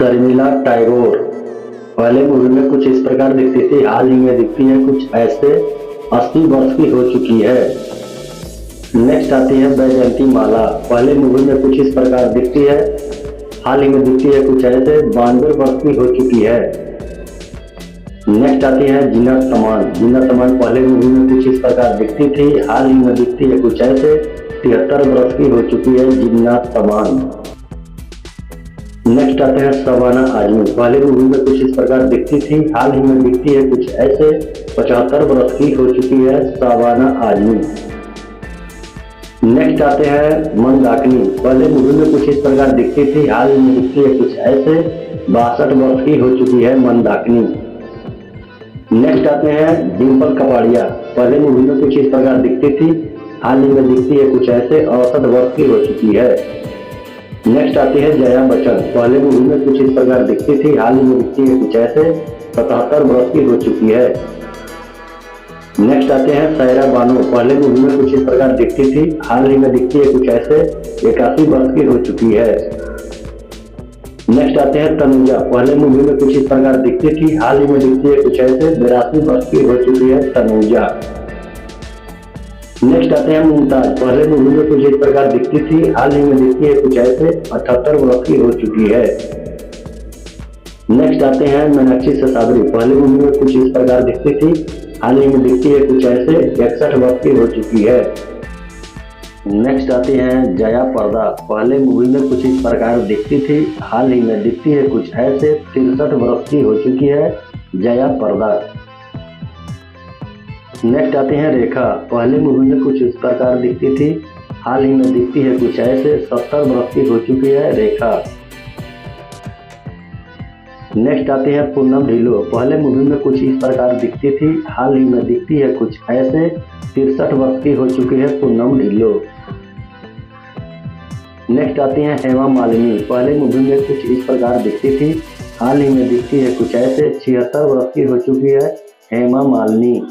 शर्मिला टैगोर पहले मूवी में कुछ इस प्रकार दिखती थी, हाल ही में दिखती है कुछ ऐसे 80 वर्ष की हो चुकी है। नेक्स्ट आती है बैजयंती माला, पहले मूवी में कुछ इस प्रकार दिखती है, हाल ही में दिखती है कुछ ऐसे 92 वर्ष की हो चुकी है। नेक्स्ट आती है जीनत अमान, जीनत अमान पहले मूवी में कुछ इस प्रकार दिखती थी, हाल ही में दिखती है कुछ ऐसे 73 वर्ष की हो चुकी है जीनत अमान। नेक्स्ट आते हैं शबाना आजमी, पहले मूवी में कुछ इस प्रकार दिखती थी, हाल ही में दिखती है कुछ ऐसे 75 वर्ष की हो चुकी है शबाना आजमी। नेक्स्ट आते हैं मंदाकिनी, पहले मूवी में कुछ इस प्रकार दिखती थी, हाल ही में दिखती है कुछ ऐसे 62 वर्ष की हो चुकी है मंदाकिनी। नेक्स्ट आते हैं डिम्पल कपाड़िया, पहले मूवी में कुछ इस प्रकार दिखती थी, हाल ही में दिखती है कुछ ऐसे 68 वर्ष की हो चुकी है। नेक्स्ट आती है जया बच्चन, पहले मूवी में कुछ इस प्रकार दिखती थी, हाल ही में दिखती है कुछ ऐसे 77 वर्ष की हो चुकी है। नेक्स्ट आते हैं सायरा बानो, पहले मूवी में कुछ इस प्रकार दिखती थी, हाल ही में दिखती है कुछ ऐसे 81 वर्ष की हो चुकी है। नेक्स्ट आते हैं तनुजा, पहले मूवी में कुछ इस प्रकार दिखती थी, हाल ही में दिखती है कुछ ऐसे 82 वर्ष की हो चुकी है तनुजा। नेक्स्ट आते हैं मुमताज, पहले मूवी में कुछ इस प्रकार दिखती थी, हाल ही में दिखती है कुछ ऐसे 78 वर्ष की हो चुकी है। नेक्स्ट आते हैं मीनाक्षी सेसाद्री, पहले मूवी में कुछ इस प्रकार दिखती थी, हाल ही में दिखती है कुछ ऐसे 61 वर्ष की हो चुकी है। नेक्स्ट आती हैं जया पर्दा, पहले मूवी में कुछ इस प्रकार दिखती थी, हाल ही में दिखती है कुछ ऐसे 63 वर्ष की हो चुकी है जया पर्दा। नेक्स्ट आते हैं रेखा, पहले मूवी में कुछ इस प्रकार दिखती थी, हाल ही में दिखती है कुछ ऐसे 70 वर्ष की हो चुकी है रेखा। नेक्स्ट आते हैं पूनम ढिल्लो, पहले मूवी में कुछ इस प्रकार दिखती थी, हाल ही में दिखती है कुछ ऐसे 63 वर्ष की हो चुकी है पूनम ढिल्लो। नेक्स्ट आती हैं हेमा मालिनी, पहले मूवी में कुछ इस प्रकार दिखती थी, हाल ही में दिखती है कुछ ऐसे 76 वर्ष की हो चुकी है हेमा मालिनी।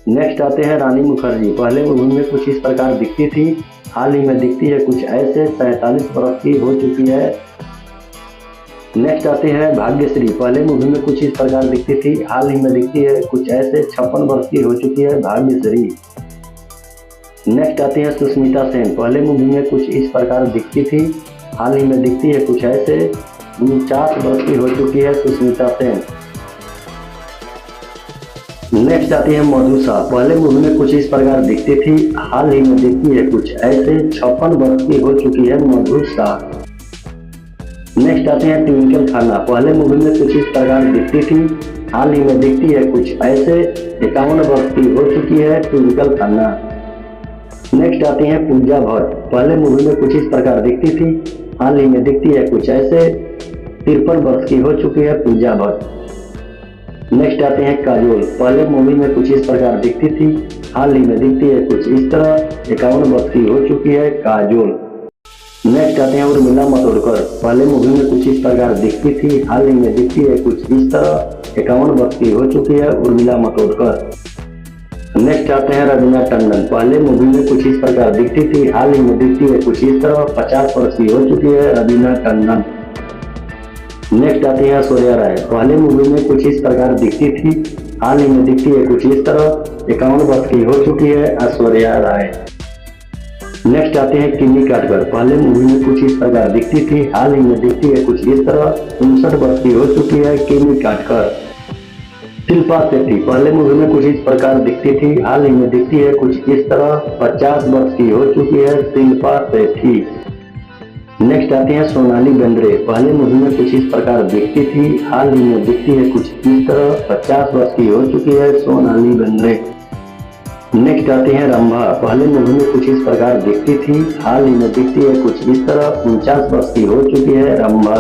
नेक्स्ट आते हैं रानी मुखर्जी, पहले मूवी में कुछ इस प्रकार दिखती थी, हाल ही में दिखती है कुछ ऐसे 47 वर्ष की हो चुकी है। नेक्स्ट आते हैं भाग्यश्री, पहले मूवी में कुछ इस प्रकार दिखती थी, हाल ही में दिखती है कुछ ऐसे 56 वर्ष की हो चुकी है भाग्यश्री। नेक्स्ट आती है सुष्मिता सेन, पहले मूवी में कुछ इस प्रकार दिखती थी, हाल ही में दिखती है कुछ ऐसे 49 वर्ष की हो चुकी है सुष्मिता सेन। नेक्स्ट आती है मधुषा, पहले मूवी में कुछ इस प्रकार दिखती थी, हाल ही में दिखती है कुछ ऐसे 56 वर्ष की हो चुकी है मधुषा। नेक्स्ट आते हैं ट्विंकल खन्ना, पहले मूवी में कुछ इस प्रकार दिखती थी, हाल ही में दिखती है कुछ ऐसे 51 वर्ष की हो चुकी है ट्विंकल खन्ना। नेक्स्ट आती है पूजा भट्ट, पहले मूवी में कुछ इस प्रकार दिखती थी, हाल ही में दिखती है कुछ ऐसे 53 वर्ष की हो चुकी है पूजा भट्ट। नेक्स्ट आते हैं काजोल, पहले मूवी में कुछ इस प्रकार दिखती थी, हाल ही में दिखती है कुछ इस तरह 51 वर्ष की हो चुकी है काजोल। नेक्स्ट आते हैं उर्मिला मातोंडकर, पहले मूवी में कुछ इस प्रकार दिखती थी, हाल ही में दिखती है कुछ इस तरह 51 वर्ष की हो चुकी है उर्मिला मातोंडकर। नेक्स्ट आते हैं रवीना टंडन, पहले मूवी में कुछ इस प्रकार दिखती थी, हाल ही में दिखती है कुछ इस तरह 50 वर्ष की हो चुकी है रवीना टंडन। नेक्स्ट आती है ऐश्वर्या राय, पहले मूवी में कुछ इस प्रकार दिखती थी, हाल ही में दिखती है कुछ इस तरह 51 वर्ष की हो चुकी है ऐश्वर्या राय। नेक्स्ट आते हैं किमी काटकर, पहले मूवी में कुछ इस प्रकार दिखती थी, हाल ही में दिखती है कुछ इस तरह 59 वर्ष की हो चुकी है किमी काटकर। शिल्पा शेट्टी, पहले मूवी में कुछ इस प्रकार दिखती थी, हाल ही में दिखती है कुछ इस तरह 50 वर्ष की हो चुकी है शिल्पा शेट्टी। नेक्स्ट आती है सोनाली बेंद्रे, पहले मूवी में कुछ इस प्रकार दिखती थी, हाल ही में दिखती है कुछ इस तरह 50 वर्ष की हो चुकी है सोनाली बेंद्रे। नेक्स्ट आती है रंभा, पहले मूवी में कुछ इस प्रकार दिखती थी, हाल ही में दिखती है कुछ इस तरह 49 वर्ष की हो चुकी है रंभा।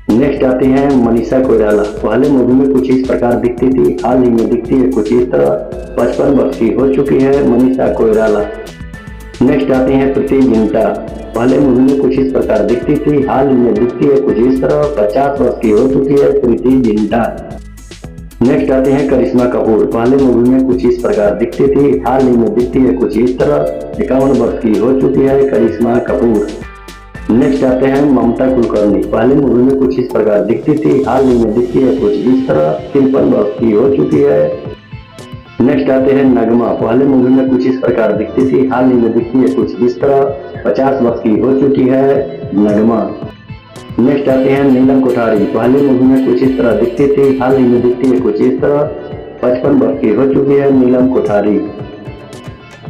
नेक्स्ट आती है मनीषा कोइराला, पहले मूवी में कुछ इस प्रकार दिखती थी, हाल ही में दिखती है कुछ इस तरह 55 वर्ष की हो चुकी है मनीषा कोइराला। नेक्स्ट आती है प्रीति जिंटा, पहले मूवी में कुछ इस प्रकार दिखती थी, हाल ही में दिखती है कुछ इस तरह 50 वर्ष की हो चुकी है प्रीति जिंटा। नेक्स्ट आते हैं करिश्मा कपूर, पहले मूवी में कुछ इस प्रकार दिखती थी, हाल ही में दिखती है कुछ इस तरह 51 वर्ष की हो चुकी है करिश्मा कपूर। नेक्स्ट आते हैं ममता कुलकर्णी। पहले मूवी में कुछ इस प्रकार दिखती थी, हाल ही में दिखती है कुछ इस तरह, 53 वर्ष की हो चुकी है। नेक्स्ट आते हैं नगमा। पहले मूवी में कुछ इस प्रकार दिखती थी, हाल ही में दिखती है कुछ इस तरह, 50 वर्ष की हो चुकी है नगमा। नेक्स्ट आते हैं नीलम कोठारी। पहले मूवी में कुछ इस तरह दिखती थी, हाल ही में दिखती है कुछ इस तरह, 55 वर्ष की हो चुकी है नीलम कोठारी।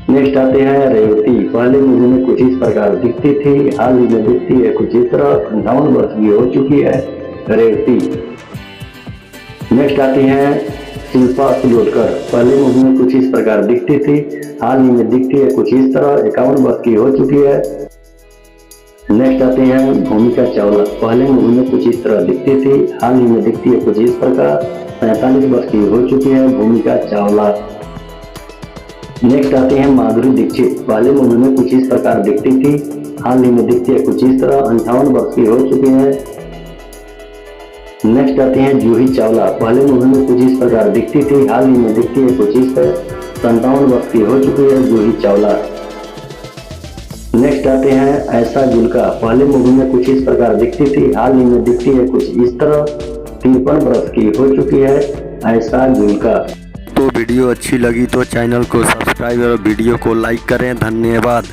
नेक्स्ट आते हैं रेवती। पहले मूवी में कुछ इस प्रकार दिखती थी, हाल ही में दिखती है कुछ इस तरह, 58 वर्ष की हो चुकी है रेवती। नेक्स्ट आती हैं शिल्पा शिरोडकर। पहले मूवी में कुछ इस प्रकार दिखती थी, हाल ही में दिखती है कुछ इस तरह, 51 वर्ष की हो चुकी है। नेक्स्ट आते हैं भूमिका चावला। पहले मूवी में कुछ इस तरह दिखती थी, हाल ही में दिखती है कुछ इस प्रकार, 45 वर्ष की हो चुकी है भूमिका चावला। नेक्स्ट आते हैं माधुरी दीक्षित। पहले मूवी में कुछ इस प्रकार दिखती थी, हाल ही में दिखती है कुछ इस तरह, 58 वर्ष की हो चुकी है। नेक्स्ट आती हैं जूही चावला। पहले मूवी में कुछ इस प्रकार दिखती थी, हाल ही में दिखती है कुछ इस तरह, 57 वर्ष की हो चुकी है जूही चावला। नेक्स्ट आते हैं ऐसा जुल्का। पहले मूवी में कुछ इस प्रकार दिखती थी, हाल ही में दिखती है कुछ इस तरह, 53 वर्ष की हो चुकी है ऐसा जुल्का। तो वीडियो अच्छी लगी तो चैनल को सब्सक्राइब और वीडियो को लाइक करें। धन्यवाद।